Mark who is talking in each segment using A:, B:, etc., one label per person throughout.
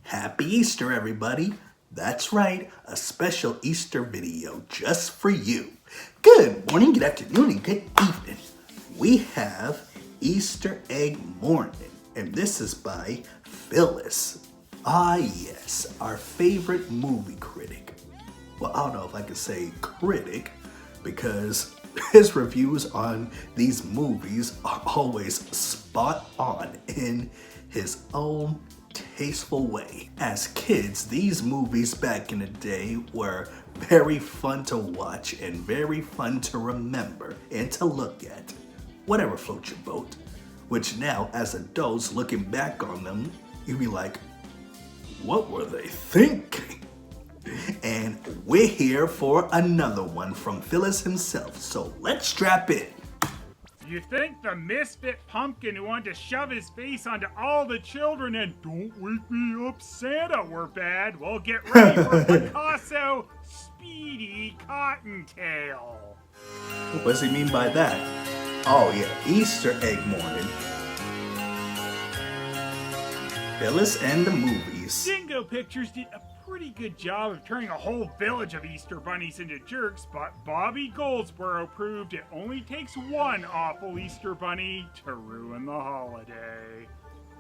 A: Happy Easter, everybody. That's right, a special Easter video just for you. Good morning, good afternoon, and good evening. We have Easter Egg Mornin, and this is by Phyllis. Ah, yes, our favorite movie critic. Well, I don't know if I could say critic, because his reviews on these movies are always spot on in his own tasteful way. As kids, these movies back in the day were very fun to watch and very fun to remember and to look at. Whatever floats your boat. Which now, as adults looking back on them, you'd be like, what were they thinking? And we're here for another one from Phyllis himself, so let's strap in.
B: You think the misfit pumpkin who wanted to shove his face onto all the children and "Don't wake me up, Santa" were bad? Well, get ready for Picasso Speedy Cottontail.
A: What does he mean by that? Oh yeah, Easter Egg Mornin. Phyllis and the Movies.
B: Dingo Pictures did a pretty good job of turning a whole village of Easter bunnies into jerks, but Bobby Goldsboro proved it only takes one awful Easter bunny to ruin the holiday.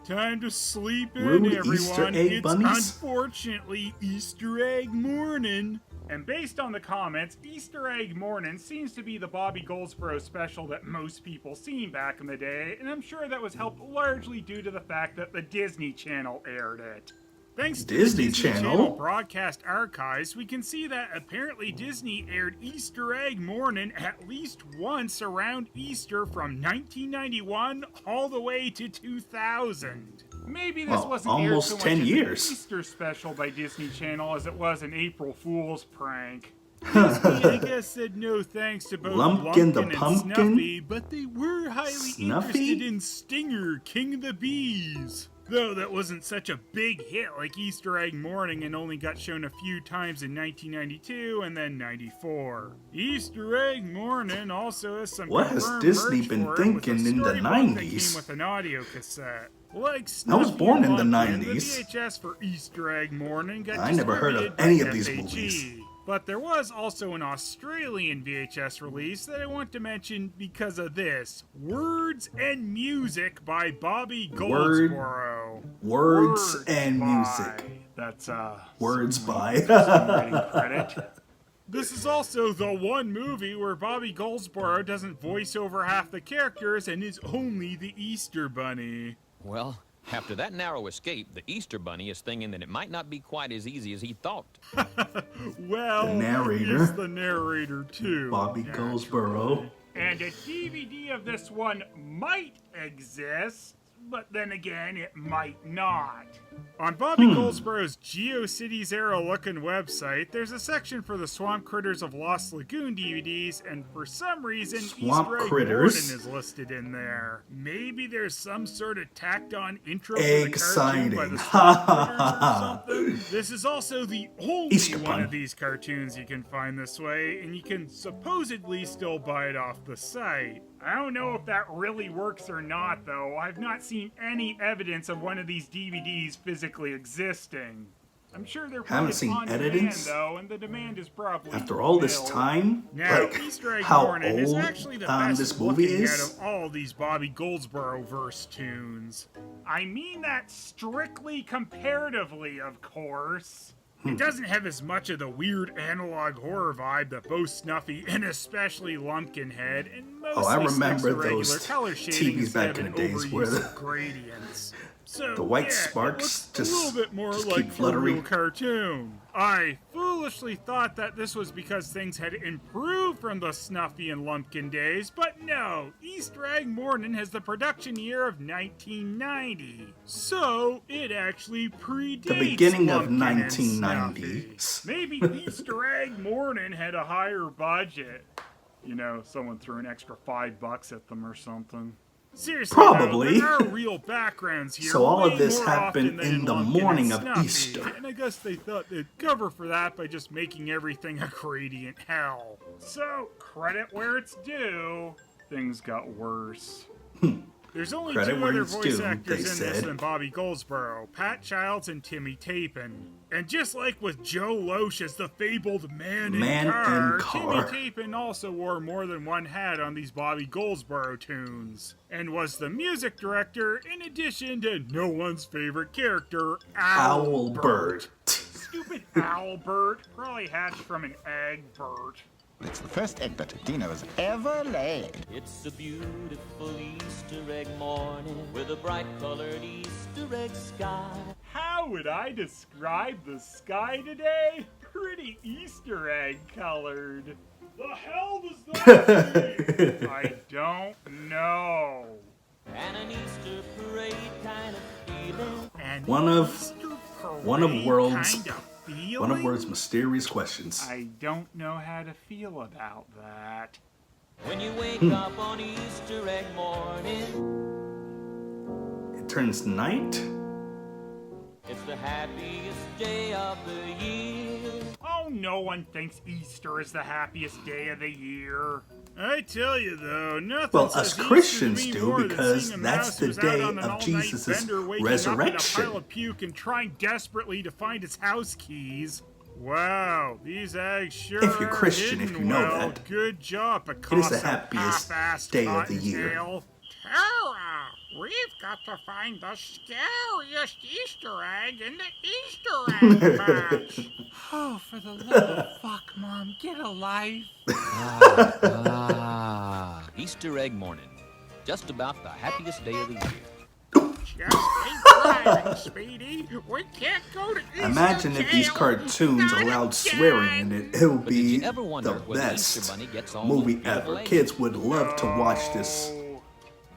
B: Time to sleep in,
A: Rude
B: everyone.
A: Easter egg
B: It's
A: bunnies?
B: unfortunately Easter Egg Mornin. And based on the comments, Easter Egg Mornin seems to be the Bobby Goldsboro special that most people seen back in the day, and I'm sure that was helped largely due to the fact that the Disney Channel aired it. Thanks to
A: Disney
B: the Disney
A: Channel?
B: Channel broadcast archives, we can see that apparently Disney aired Easter Egg Mornin at least once around Easter from 1991 all the way to 2000. Maybe this wasn't aired
A: almost
B: so much
A: 10
B: as
A: years.
B: an Easter special by Disney Channel as it was an April Fool's prank. Disney, I guess, said no thanks to both
A: Lumpkin the
B: and
A: Pumpkin?
B: Snuffy, but they were highly
A: Snuffy?
B: interested in Stinger, King of the Bees. Though that wasn't such a big hit like Easter Egg Morning and only got shown a few times in 1992 and then 94. Easter Egg Morning also has some
A: What has
B: confirmed
A: Disney
B: merch
A: been
B: for it, with a
A: thinking in the
B: storybook that
A: 90s?
B: came with an audio cassette. Like
A: I
B: Snuffy
A: was born in the
B: and Lumpkin,
A: 90s.
B: The VHS for Easter Egg Morning got
A: I never heard of
B: distributed by
A: any of these
B: FHE.
A: movies.
B: But there was also an Australian VHS release that I want to mention because of this. Words and Music by Bobby Goldsboro.
A: Words and
B: by.
A: Music.
B: That's,
A: Words by.
B: songwriting credit. This is also the one movie where Bobby Goldsboro doesn't voice over half the characters and is only the Easter Bunny.
C: Well, after that narrow escape, the Easter Bunny is thinking that it might not be quite as easy as he thought.
B: Well,
A: The narrator.
B: he's the narrator too.
A: Bobby
B: naturally.
A: Goldsboro.
B: And a DVD of this one might exist, but then again, it might not. On Bobby Goldsboro's GeoCities era looking website, there's a section for the Swamp Critters of Lost Lagoon DVDs, and for some reason,
A: Swamp
B: Easter Egg
A: Critters?
B: Mornin is listed in there. Maybe there's some sort of tacked on intro
A: Egg
B: to the cartoon by the
A: sighting.
B: Swamp Critters or something. This is also the only
A: Easter
B: one
A: bunny.
B: of these cartoons you can find this way, and you can supposedly still buy it off the site. I don't know if that really works or not, though. I've not seen any evidence of one of these DVDs physically existing. I'm sure they're
A: Haven't
B: printed
A: seen
B: on
A: evidence?
B: demand, though, and the demand is probably
A: After all this
B: nil.
A: time?
B: Now,
A: Like,
B: Easter Egg
A: how
B: Mornin is
A: old
B: actually the best
A: this movie
B: looking
A: is?
B: out of all these Bobby Goldsboro verse tunes. I mean that strictly comparatively, of course. It doesn't have as much of the weird analog horror vibe that both Snuffy and especially Lumpkin had, and mostly
A: I
B: sticks
A: remember
B: to regular
A: those
B: color shading
A: TVs
B: instead
A: back
B: of
A: in
B: an
A: the days where
B: overuse
A: the-
B: of gradients. So,
A: the white
B: yeah,
A: sparks
B: it looks a little
A: just-
B: bit more
A: just
B: like
A: keep
B: a
A: fluttering.
B: real cartoon. I foolishly thought that this was because things had improved from the Snuffy and Lumpkin days, but no, Easter Egg Mornin has the production year of 1990. So, it actually predates
A: The beginning of
B: Lumpkin and
A: 1990s.
B: Snuffy. Maybe Easter Egg Mornin had a higher budget. You know, someone threw an extra $5 at them or something. Seriously,
A: Probably.
B: though, there are real backgrounds here.
A: So all of
B: way
A: this
B: more
A: happened
B: often than
A: in the
B: Lumpkin
A: morning
B: and
A: of
B: Snuffy,
A: Easter.
B: And I guess they thought they'd cover for that by just making everything a gradient hell. So, credit where it's due, things got worse. There's only
A: Credit
B: two
A: where
B: other
A: it's
B: voice
A: due,
B: actors
A: they
B: in this
A: said.
B: than Bobby Goldsboro, Pat Childs and Timmy Tapin. And just like with Joe Loesch as the fabled man in Car, Timmy Tapin also wore more than one hat on these Bobby Goldsboro tunes, and was the music director in addition to no one's favorite character, Owlbert. Stupid Owlbert, probably hatched from an egg bird.
D: It's the first egg that Dino's ever laid.
E: It's a beautiful Easter egg morning with a bright colored Easter egg sky.
B: How would I describe the sky today? Pretty Easter egg colored. The hell does that mean? I don't know.
E: And an Easter parade kind of feeling.
B: And
A: One of world's
B: feeling?
A: mysterious questions.
B: I don't know how to feel about that.
E: When you wake up on Easter egg morning,
A: It turns night.
E: it's the happiest day of the year.
B: Oh, no one thinks Easter is the happiest day of the year. I tell you though, nothing
A: Well,
B: says
A: us
B: Easter
A: Christians
B: to me
A: do,
B: more than
A: because
B: seeing a
A: that's
B: mouse
A: the
B: who's out
A: day
B: on an
A: of
B: all-night
A: Jesus'
B: bender waking
A: resurrection.
B: up in a pile of puke and trying desperately to find his house keys. Wow, these eggs sure
A: If you're
B: are
A: Christian,
B: hidden
A: if you know
B: well.
A: that.
B: Good job, Picasso.
A: It is the happiest
B: half-assed
A: day of the year.
B: cottontail. Tara, we've got to find the scariest Easter egg in the Easter egg match. Oh, for the love of fuck, Mom, get a life.
C: Easter egg morning. Just about the happiest day of the year.
B: Just keep driving, Speedy. We can't go to Easter
A: Imagine if these
B: jail.
A: cartoons
B: Not
A: allowed
B: again.
A: swearing in it. It would
C: But did
A: be
C: you ever wonder
A: the
C: where the Easter
A: best
C: Bunny gets all
A: movie
C: those beautiful
A: ever.
C: eggs?
A: Kids would love to watch this.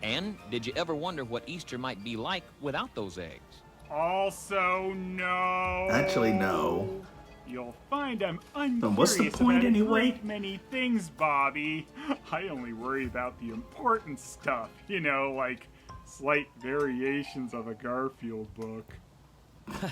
C: And did you ever wonder what Easter might be like without those eggs?
B: Also, no.
A: Actually, no.
B: You'll find I'm
A: Then what's the
B: uncurious
A: point
B: about
A: anyway?
B: a great many things, Bobby. I only worry about the important stuff. You know, like slight variations of a Garfield book.
C: This is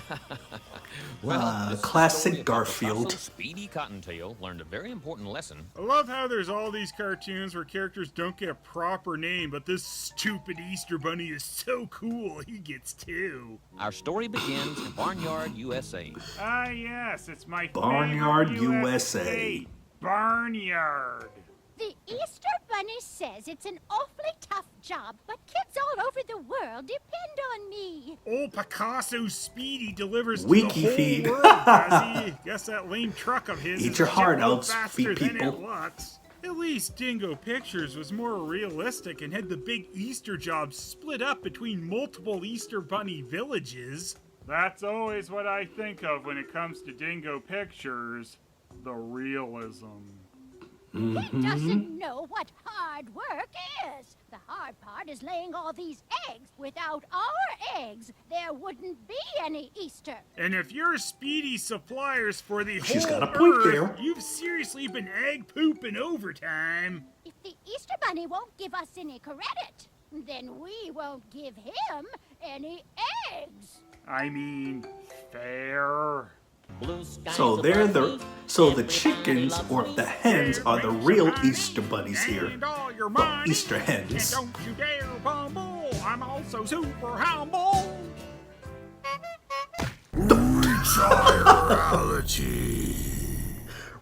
C: the
A: classic
C: story of how
A: Garfield.
C: Picasso Speedy Cottontail learned a very important lesson.
B: I love how there's all these cartoons where characters don't get a proper name, but this stupid Easter Bunny is so cool, he gets two.
C: Our story begins in Barnyard, USA.
B: Ah, yes, it's my
A: Barnyard,
B: favorite US
A: USA.
B: state. Barnyard.
F: The Easter Bunny says it's an awfully tough job, but kids all over the world depend on me.
B: Old Picasso Speedy delivers
A: Wiki
B: to the whole
A: feed.
B: world, does he? Guess that lame truck of his
A: Eat
B: is
A: your heart
B: a shitload
A: out,
B: faster
A: feed
B: than it
A: people.
B: looks. At least Dingo Pictures was more realistic and had the big Easter job split up between multiple Easter Bunny villages. That's always what I think of when it comes to Dingo Pictures. The realism.
F: He doesn't know what hard work is. The hard part is laying all these eggs. Without our eggs, there wouldn't be any Easter.
B: And if you're Speedy suppliers for the
A: She's
B: whole
A: got a point
B: Earth,
A: there.
B: you've seriously been egg pooping overtime.
F: If the Easter Bunny won't give us any credit, then we won't give him any eggs.
B: I mean, fair.
E: Blue skies
A: So
E: above
A: they're
E: me,
A: the chickens or the hens are the real Easter bunnies here.
B: And all your
A: Well,
B: money.
A: Easter hens.
B: And don't you dare bumble. I'm also super humble.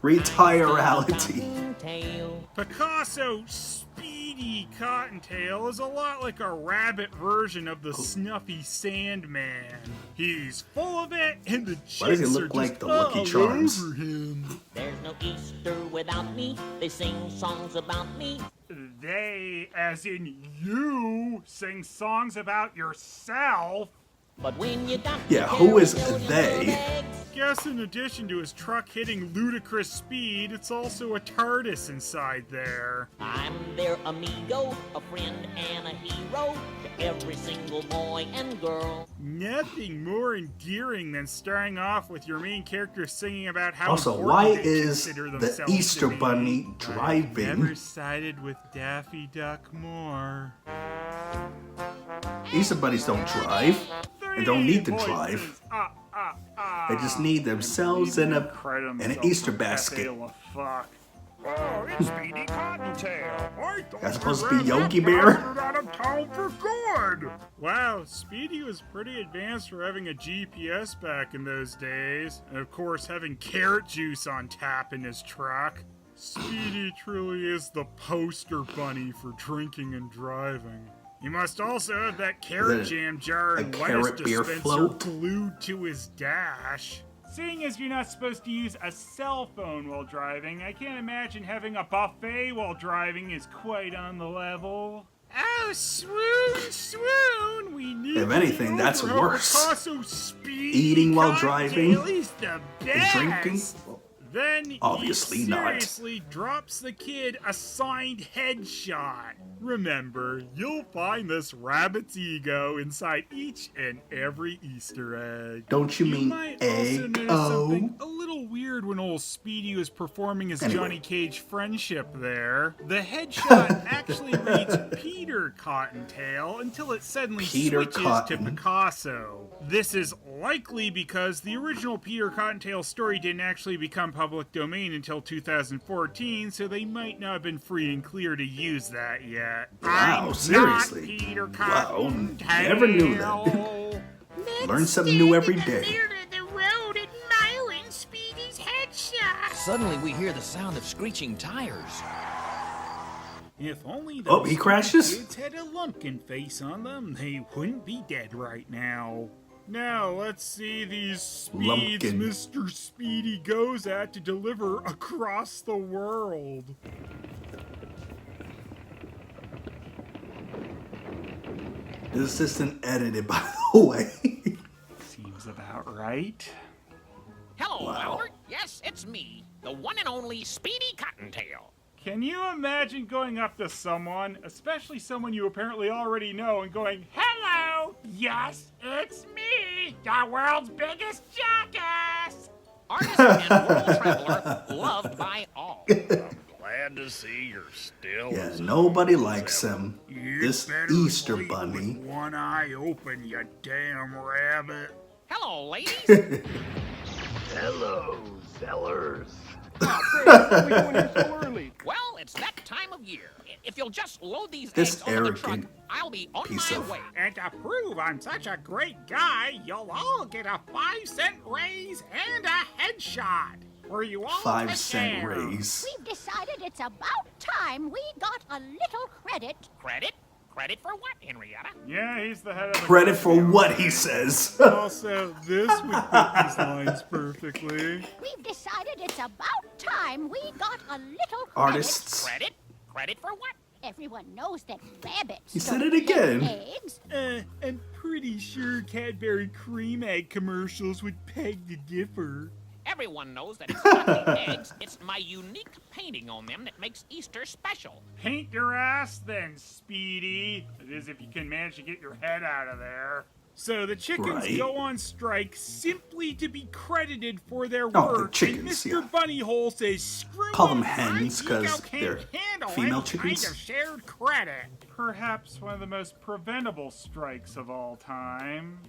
A: Retirality.
E: tail.
B: Picasso Speedy Cottontail is a lot like a rabbit version of the snuffy Sandman. He's full of it, and the chicks
A: Why does he
B: are
A: look like
B: just
A: the Lucky
B: all
A: Charms?
B: over him.
E: There's no Easter without me. They sing songs about me.
B: They, as in you, sing songs about yourself.
E: But when you got
A: Yeah,
E: to
A: who is
E: carry
A: they?
E: legs,
B: Guess in addition to his truck hitting ludicrous speed, it's also a TARDIS inside there.
E: I'm their amigo, a friend and a hero to every single boy and girl.
B: Nothing more endearing than starting off with your main character singing about how
A: Also,
B: important
A: why
B: they
A: is
B: consider
A: the
B: themselves
A: Easter
B: to be.
A: Bunny
B: I've
A: driving?
B: never sided with Daffy Duck more.
A: Easter bunnies don't drive. They don't need to drive.
B: Voices.
A: They just need themselves and
B: Credit
A: an
B: themselves
A: Easter
B: for
A: basket.
B: Pepe Le Fuck. Oh, it's Speedy Cottontail. I thought
A: That's supposed to be Yogi Bear.
B: out of town for good. Wow, Speedy was pretty advanced for having a GPS back in those days. And of course, having carrot juice on tap in his truck. Speedy truly is the poster bunny for drinking and driving. He must also have that carrot jam jar and lettuce
A: carrot beer
B: dispenser
A: float?
B: glued to his dash. Seeing as you're not supposed to use a cell phone while driving, I can't imagine having a buffet while driving is quite on the level. Oh, swoon, swoon! We need
A: If anything, that's worse. Eating while driving
B: and
A: drinking.
B: Then
A: Obviously
B: he
A: not.
B: seriously drops the kid a signed headshot. Remember, you'll find this rabbit's ego inside each and every Easter egg.
A: Don't you mean
B: might also
A: egg?
B: notice something a little weird when old Speedy was performing his
A: Anyway.
B: Johnny Cage friendship there. The headshot actually reads Peter Cottontail until it suddenly
A: Peter
B: switches
A: Cotton.
B: to Picasso. This is likely because the original Peter Cottontail story didn't actually become public domain until 2014, so they might not have been free and clear to use that yet.
A: Wow,
B: I'm
A: seriously?
B: Not Peter
A: Wow,
B: Cottontail.
A: never knew that. Learn something new every day.
C: Suddenly we hear the sound of screeching tires.
B: If only
A: Oh,
B: those
A: he crashes?
B: kids had a lumpkin face on them, they wouldn't be dead right now. Now, let's see these speeds
A: Lumpkin.
B: Mr. Speedy goes at to deliver across the world.
A: This isn't edited, by the way.
B: Seems about right.
C: Hello,
A: Wow.
C: Albert. Yes, it's me, the one and only Speedy Cottontail.
B: Can you imagine going up to someone, especially someone you apparently already know, and going, "Hello! Yes, it's me, the world's biggest jackass!"
C: Artist and world traveler, loved by all.
G: Glad to see you're still.
A: Yeah,
G: as
A: nobody
G: cool as
A: likes
G: ever.
A: him.
B: You
A: This
B: better
A: Easter
B: sleep
A: bunny.
B: with one eye open, you damn rabbit.
C: Hello, ladies.
G: Hello, Zellers.
C: Well, it's that time of year. If you'll just load these
A: This
C: eggs onto the truck,
A: arrogant
C: I'll be on
A: piece
C: my
A: of-
C: way.
B: And to prove I'm such a great guy, you'll all get a 5-cent raise and a headshot. For you all
A: 5-cent
B: to share.
A: raise.
F: We've decided it's about time we got a little credit.
C: Credit? Credit for what, Henrietta?
B: Yeah, he's the head of the
A: Credit for
B: company.
A: what he says.
B: Also, this would fit these lines perfectly.
F: We've decided it's about time we got a little credit.
A: Artists.
C: Credit? Credit for what?
F: Everyone knows that rabbits
A: He said
F: don't
A: it again.
F: lay eggs.
B: I'm pretty sure Cadbury cream egg commercials would peg to differ.
C: Everyone knows that it's not the eggs, it's my unique painting on them that makes Easter special.
B: Paint your ass then, Speedy. That is, if you can manage to get your head out of there. So the chickens
A: Right.
B: go on strike simply to be credited for their
A: Oh, the
B: work.
A: chickens,
B: and Mr.
A: yeah.
B: Bunnyhole says, "Screw
A: Call them
B: it,
A: hens
B: my
A: 'cause
B: ego can't
A: they're
B: handle
A: female
B: any
A: chickens."
B: kind of shared credit." Perhaps one of the most preventable strikes of all time.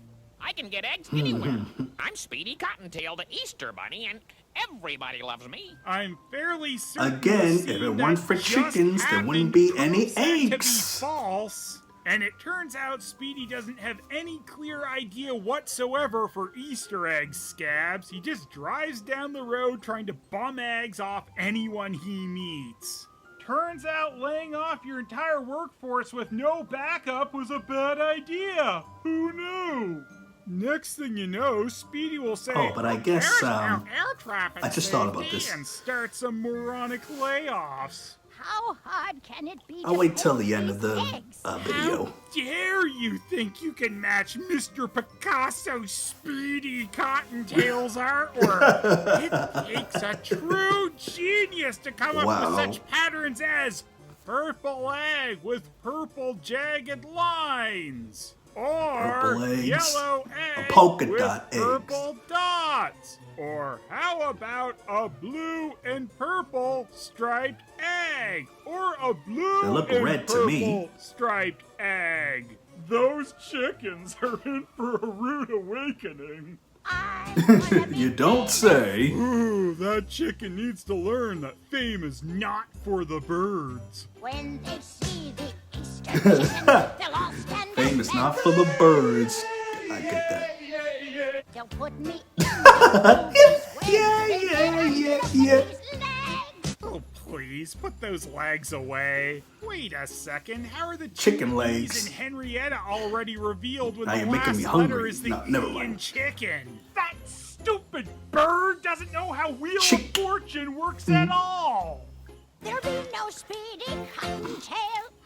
C: I can get eggs anywhere. I'm Speedy Cottontail, the Easter Bunny, and everybody loves me.
B: I'm fairly certain
A: Again,
B: the
A: if it
B: scene
A: weren't
B: that
A: for
B: just
A: chickens, there wouldn't
B: happened
A: be any
B: proves that to be
A: eggs.
B: false. And it turns out Speedy doesn't have any clear idea whatsoever for Easter egg scabs. He just drives down the road trying to bum eggs off anyone he meets. Turns out laying off your entire workforce with no backup was a bad idea. Who knew? Next thing you know, Speedy will say,
A: Oh, but I guess,
B: "There's no air traffic
A: I just thought about
B: safety,"
A: this.
B: and start some moronic layoffs.
F: How hard can it be
A: I'll
F: to
A: wait till
F: hold
A: the end of
F: these
A: the
F: eggs?
A: video.
B: How dare you think you can match Mr. Picasso's Speedy Cottontail's artwork? It takes a true genius to come up
A: Wow.
B: with such patterns as purple egg with purple jagged lines. Or
A: Purple eggs,
B: yellow
A: a
B: egg
A: polka
B: with
A: dot
B: purple dots. Or how about a blue and purple striped egg? Or a blue
A: They look
B: and
A: red to
B: purple
A: me.
B: striped egg. Those chickens are in for a rude awakening.
A: You don't say.
B: Ooh, that chicken needs to learn that fame is not for the birds.
F: When they see the Easter chicken, they'll all stand
A: Fame
F: up
A: is
F: and
A: not for the birds. I get that.
F: they'll put me in the movies where
A: Yeah,
F: they
A: yeah,
F: get under
A: yeah,
F: the
A: yeah.
F: police legs.
B: Oh, please, put those legs away. Wait a second, how are the
A: Chicken
B: Cheese
A: legs.
B: and Henrietta already revealed when
A: Now
B: the
A: you're making
B: last
A: me
B: letter
A: hungry.
B: is the
A: No, never
B: E in
A: mind.
B: chicken? That stupid bird doesn't know how Wheel of Fortune works
A: Mm.
B: at all.
F: There'll be no speedy cottontail.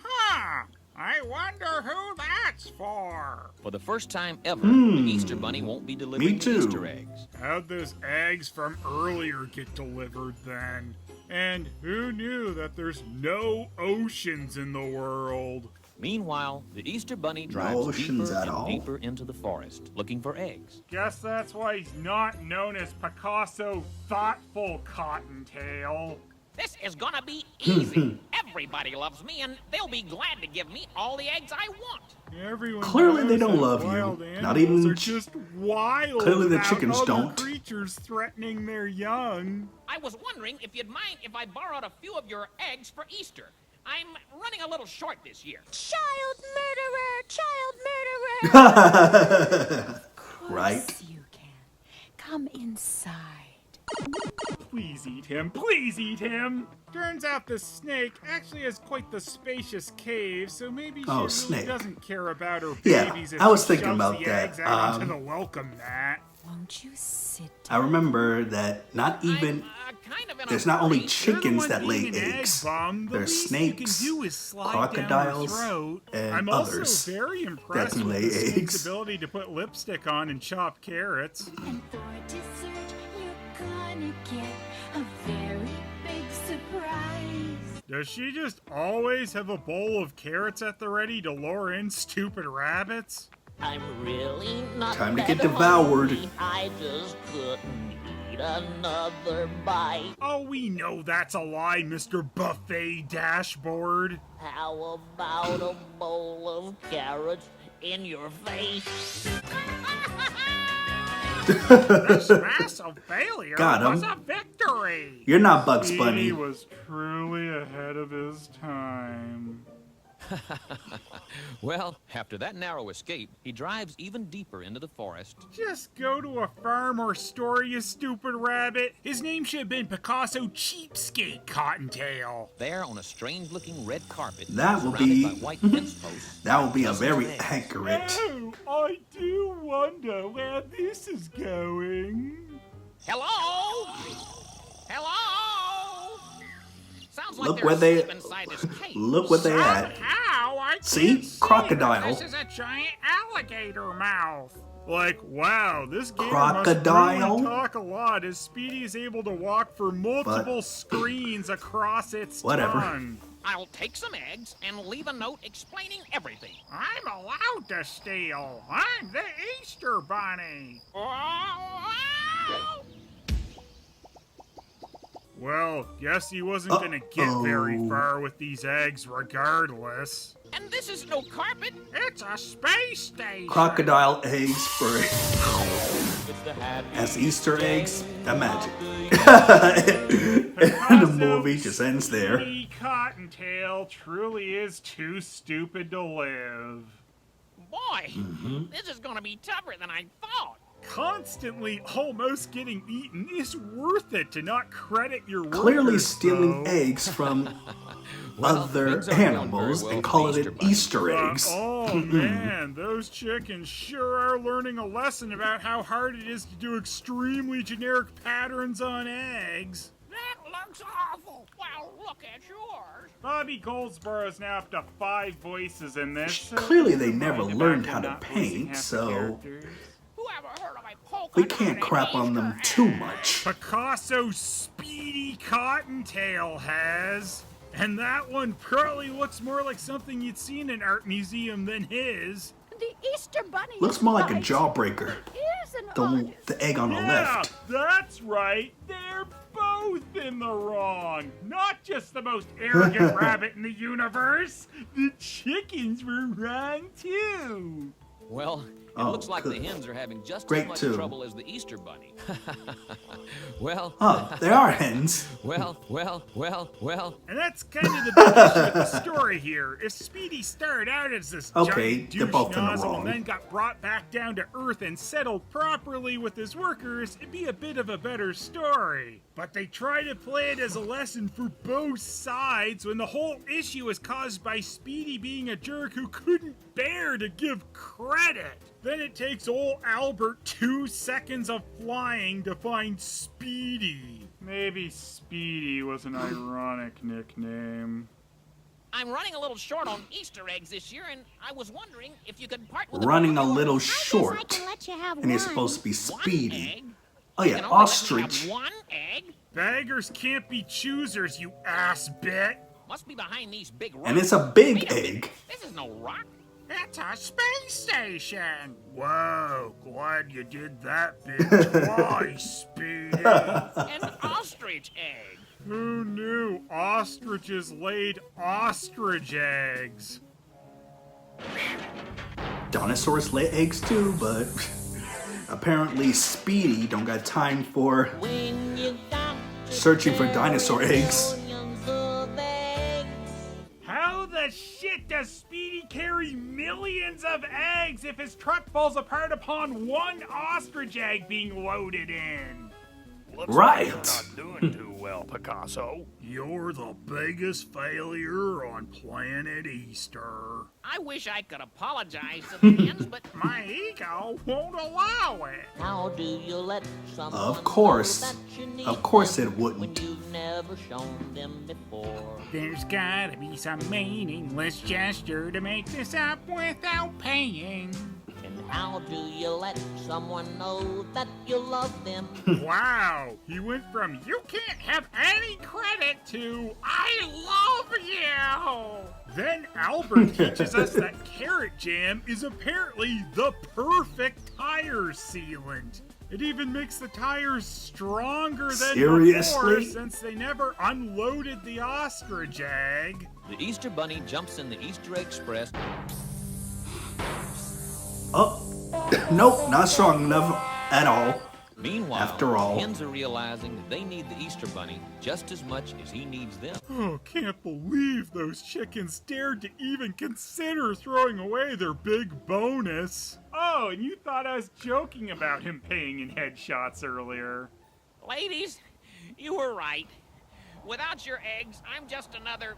B: Huh, I wonder who that's for.
C: For the first time ever, the Easter Bunny won't be delivering the
A: too.
C: Easter eggs.
B: How'd those eggs from earlier get delivered then? And who knew that there's no oceans in the world?
C: Meanwhile, the Easter Bunny drives
A: oceans
C: deeper
A: at
C: and
A: all?
C: deeper into the forest, looking for eggs.
B: Guess that's why he's not known as Picasso Thoughtful Cottontail.
E: This is gonna be easy. Everybody loves me, and they'll be glad to give me all the eggs I want.
B: Everyone
A: Clearly
B: knows
A: they don't
B: that
A: love you.
B: wild
A: Not
B: animals
A: even
B: are just wild.
A: clearly the
B: about
A: chickens
B: other
A: don't.
B: creatures threatening their young.
E: I was wondering if you'd mind if I borrowed a few of your eggs for Easter. I'm running a little short this year.
F: Child murderer! Child murderer!
A: right.
H: You can. Come inside.
B: Please eat him. Please eat him. Turns out the snake actually has quite the spacious cave, so maybe she really
A: snake.
B: doesn't care about her
A: Yeah,
B: babies if
A: I was
B: she
A: thinking
B: shoves
A: about
B: the
A: that.
B: eggs out onto the welcome mat.
H: Won't you sit
A: I remember that not even
E: Kind of in
A: there's
E: a
A: not only
E: hurry.
A: chickens that lay
B: Eating an egg,
A: eggs.
B: Bum. The
A: There's
B: least
A: snakes,
B: you can do is slide
A: crocodiles,
B: down her throat.
A: and
B: I'm
A: others
B: also very
A: that
B: impressed
A: can
B: with
A: lay
B: the snake's
A: eggs.
B: ability to put lipstick on and chop carrots.
H: and for dessert you're gonna get a very big surprise.
B: Does she just always have a bowl of carrots at the ready to lure in stupid rabbits?
E: I'm really not
A: Time to
E: that
A: get devoured.
E: hungry. I just couldn't eat another bite.
B: Oh, we know that's a lie, Mr. Buffet Dashboard.
E: How about a bowl of carrots in your face?
B: This massive failure
A: Got him.
B: was a victory.
A: You're not Bugs
B: He
A: Bunny.
B: was truly ahead of his time.
C: Well, after that narrow escape, he drives even deeper into the forest.
B: Just go to a farm or store, you stupid rabbit. His name should have been Picasso Cheapskate Cottontail.
C: There, on a strange-looking red carpet,
A: That will
C: surrounded
A: be-
C: by white fence posts,
A: That would be a
C: dozens of
A: very
C: eggs.
A: accurate.
B: Oh, I do wonder where this is going.
E: Hello? Hello? Sounds like
A: Look
E: they're
A: where they
E: asleep inside this cage.
A: look what they at.
B: Somehow I
A: See?
B: can't see
A: Crocodile.
B: that This is a giant alligator mouth. Like, wow, this gator
A: Crocodile?
B: must really talk a lot as Speedy is able to walk for multiple screens across its
A: Whatever.
B: tongue.
E: I'll take some eggs and leave a note explaining everything.
B: I'm allowed to steal. I'm the Easter Bunny. Well, guess he wasn't gonna get very
A: Uh-oh.
B: far with these eggs regardless.
E: And this is no carpet.
B: It's a space station.
A: Crocodile eggs for
E: It's the happy
A: as Easter eggs. Imagine. And the movie just ends there.
B: Speedy Cottontail truly is too stupid to live.
E: boy.
A: Mm-hmm.
E: This is gonna be tougher than I thought.
B: Constantly almost getting eaten is worth it to not credit your workers,
A: Clearly stealing
B: though.
A: eggs from
C: Well,
A: other
C: things aren't going very
A: animals
C: well
A: and
C: for
A: calling
C: the
A: it
C: Easter Bunny.
A: Easter eggs.
B: Oh man, those chickens sure are learning a lesson about how hard it is to do extremely generic patterns on eggs.
E: That looks awful. Well, look at yours.
B: Bobby Goldsboro is now up to 5 voices in this. So
A: Clearly they
B: never
A: never
B: mind
A: learned
B: about
A: how to
B: not losing
A: paint,
B: half the
A: so
B: characters.
E: Whoever heard of a polka
A: we
E: dot
A: can't
E: and
A: crap on them
E: Easter
A: too
E: egg?
A: much.
B: Picasso Speedy Cottontail has. And that one probably looks more like something you'd see in an art museum than his.
F: The Easter Bunny
A: Looks
F: is
A: more like a
F: right.
A: jawbreaker.
F: Here's an
A: The,
F: artist.
A: the egg on the
B: Yeah,
A: left.
B: that's right. They're both in the wrong. Not just the most arrogant rabbit in the universe. The chickens were wrong too.
C: Well, It
A: Oh,
C: looks like
A: good.
C: the hens are having just
A: Great
C: as much
A: too.
C: trouble as the Easter bunny. Well,
A: Oh, they are hens.
C: well.
B: And that's kind of the big issue with the story here. If Speedy started out as this
A: Okay,
B: giant
A: they're
B: douche
A: both in the
B: nozzle
A: wrong.
B: and then got brought back down to earth and settled properly with his workers, it'd be a bit of a better story. But they try to play it as a lesson for both sides when the whole issue is caused by Speedy being a jerk who couldn't bear to give credit. Then it takes old Albert 2 seconds of flying to find Speedy. Maybe Speedy was an ironic nickname.
E: I'm running a little short on Easter eggs this year, and I was wondering if you could part with a
A: Running
E: few
A: a
E: of
A: little
E: yours.
A: short.
F: I can let you have
A: And he's
F: one.
A: supposed to be
E: One
A: Speedy.
E: egg?
A: Oh
E: You
A: yeah,
E: can only let me
A: ostrich.
E: have one egg?
B: Beggars can't be choosers, you ass bit.
E: Must be behind these big rocks.
A: And it's a big
E: Wait a minute.
A: egg.
E: This is no rock.
B: It's a space station. Whoa, glad you did that bit twice, Speedy.
E: An ostrich egg.
B: Who knew ostriches laid ostrich eggs?
A: Dinosaurs lay eggs too, but apparently Speedy don't got time for
E: When you got
A: searching for dinosaur eggs.
E: millions of eggs.
B: How the shit does Speedy carry millions of eggs if his truck falls apart upon one ostrich egg being loaded in?
G: Looks
A: Right.
G: like you're not doing too well, Picasso.
B: You're the biggest failure on planet Easter.
E: I wish I could apologize to the hens, but
B: My ego won't allow it.
E: how do you let someone
A: Of course.
E: know that you need
A: Of course
E: them
A: it wouldn't.
E: when you've never shown them before?
B: There's gotta be some meaningless gesture to make this up without paying.
E: And how do you let someone know that you love them?
B: Wow, he went from you can't have any credit to I love you. Then Albert teaches us that carrot jam is apparently the perfect tire sealant. It even makes the tires stronger than
A: Seriously?
B: before since they never unloaded the ostrich egg.
C: The Easter bunny jumps in the Easter Egg Express.
A: Oh, nope, not strong enough at all.
C: Meanwhile,
A: After all.
C: the hens are realizing that they need the Easter bunny just as much as he needs them.
B: Oh, can't believe those chickens dared to even consider throwing away their big bonus. Oh, and you thought I was joking about him paying in headshots earlier.
E: Ladies, you were right. Without your eggs, I'm just another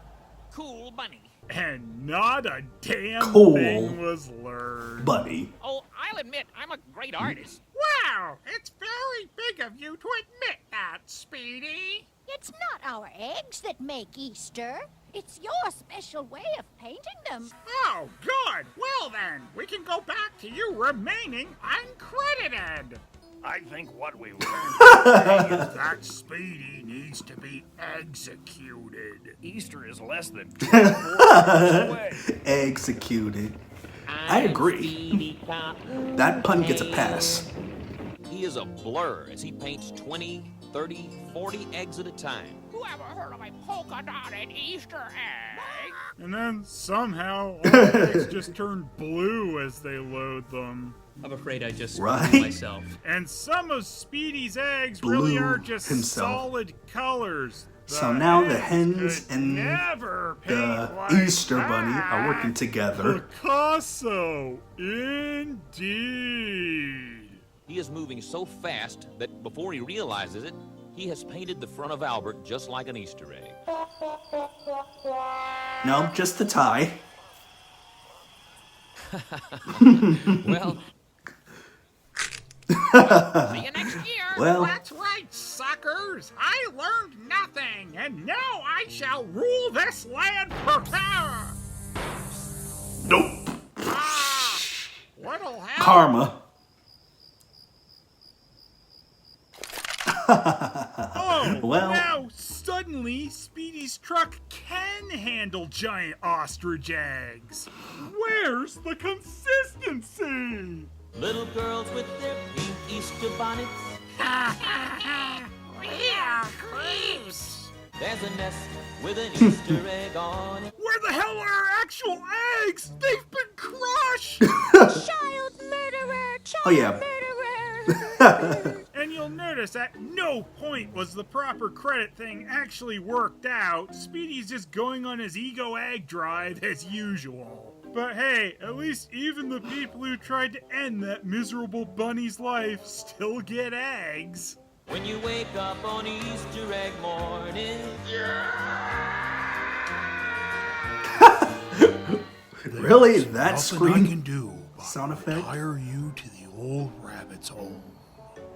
E: cool bunny.
B: And not a damn
A: Cool.
B: thing was learned.
A: Buddy.
E: Oh, I'll admit, I'm a great artist.
B: Wow, it's very big of you to admit that, Speedy.
F: It's not our eggs that make Easter. It's your special way of painting them.
B: Oh, good. Well then, we can go back to you remaining uncredited.
G: I think what we learned
B: Is that Speedy needs to be executed.
G: Easter is less than 24 hours away.
A: Executed. I agree.
E: Speedy Cotton
A: That pun gets a pass.
C: He is a blur as he paints 20, 30, 40 eggs at a time.
E: Who ever heard of a polka-dotted Easter egg?
B: And then somehow all the eggs just turn blue as they load them.
I: I'm afraid I just
A: Right?
I: screwed myself.
B: And some of Speedy's eggs really
A: Blew
B: are just
A: himself.
B: solid colors.
A: So now the
B: eggs
A: hens
B: could
A: and
B: never paint
A: the
B: like
A: Easter bunny are working
B: that.
A: together.
B: Picasso, indeed.
C: He is moving so fast that before he realizes it, he has painted the front of Albert just like an Easter egg.
A: No, just the tie.
C: Well,
E: See you next year.
A: Well,
B: That's right, suckers. I learned nothing, and now I shall rule this land forever.
A: nope.
B: What'll happen?
A: Karma.
B: Oh,
A: Well.
B: now suddenly Speedy's truck can handle giant ostrich eggs. Where's the consistency?
E: Little girls with their pink Easter bonnets.
B: Yeah, creeps.
E: There's a nest with an Easter egg on it.
B: Where the hell are our actual eggs? They've been crushed.
F: Child murderer!
A: Oh yeah.
B: And you'll notice at no point was the proper credit thing actually worked out. Speedy's just going on his ego egg drive as usual. But hey, at least even the people who tried to end that miserable bunny's life still get eggs.
E: When you wake up on Easter egg morning.
A: Really? That scream?
I: I can do
A: Sound effect?
I: Tire you to the old rabbit's hole.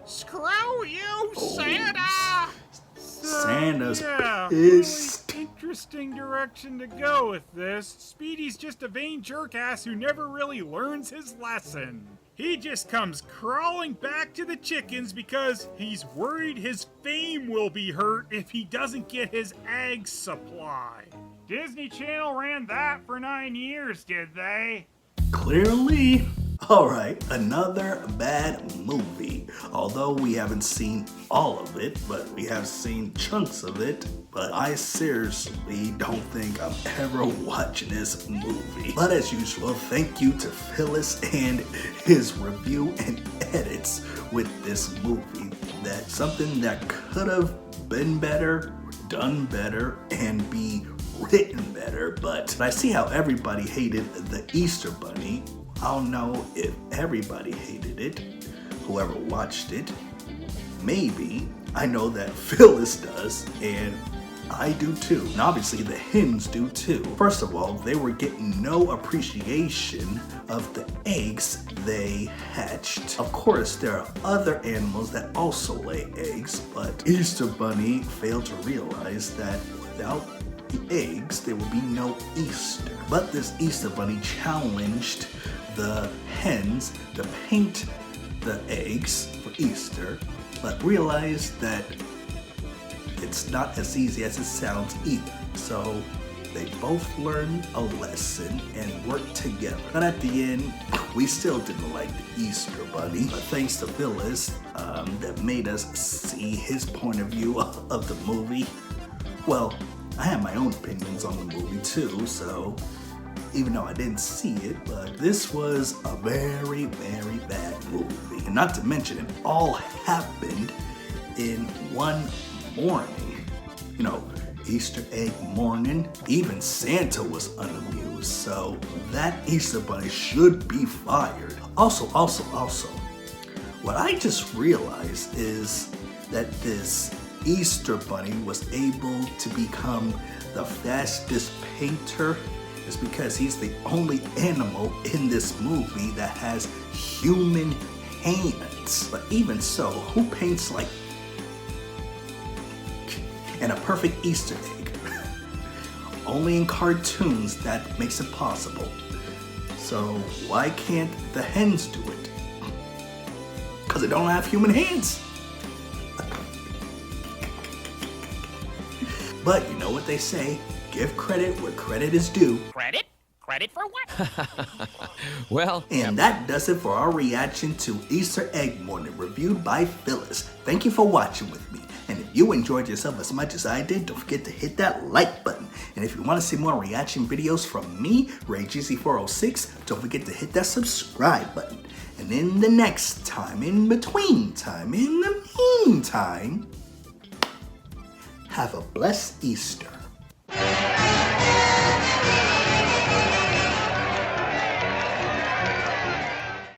B: Screw you, Santa!
A: Santa's
B: Yeah,
A: pissed.
B: really interesting direction to go with this. Speedy's just a vain jerkass who never really learns his lesson. He just comes crawling back to the chickens because he's worried his fame will be hurt if he doesn't get his egg supply. Disney Channel ran that for 9 years, did they?
A: Clearly. Alright, another bad movie. Although we haven't seen all of it, but we have seen chunks of it. But I seriously don't think I'm ever watching this movie. But as usual, thank you to Phyllis and his review and edits with this movie. That's something that could have been better, done better, and be written better. But I see how everybody hated the Easter Bunny. I don't know if everybody hated it, whoever watched it. Maybe. I know that Phyllis does, and I do too. And obviously the hens do too. First of all, they were getting no appreciation of the eggs they hatched. Of course, there are other animals that also lay eggs, but Easter Bunny failed to realize that without the eggs, there will be no Easter. But this Easter Bunny challenged the hens to paint the eggs for Easter, but realized that it's not as easy as it sounds either. So they both learned a lesson and worked together. But at the end, we still didn't like the Easter Bunny. But thanks to Phyllis, that made us see his point of view of the movie. Well, I have my own opinions on the movie too, so even though I didn't see it, but this was a very, very bad movie. And not to mention, it all happened in one morning. You know, Easter egg morning. Even Santa was unamused, so that Easter Bunny should be fired. Also, what I just realized is that this Easter Bunny was able to become the fastest painter is because he's the only animal in this movie that has human hands. But even so, who paints like and a perfect Easter egg? Only in cartoons that makes it possible. So why can't the hens do it? Because they don't have human hands. But you know what they say, give credit where credit is due.
E: Credit? Credit for what?
C: Well,
A: And that does it for our reaction to Easter Egg Morning, reviewed by Phyllis. Thank you for watching with me. And if you enjoyed yourself as much as I did, don't forget to hit that like button. And if you want to see more reaction videos from me, RayGZ406, don't forget to hit that subscribe button. And in the next time, in between time, in the meantime, have a blessed Easter.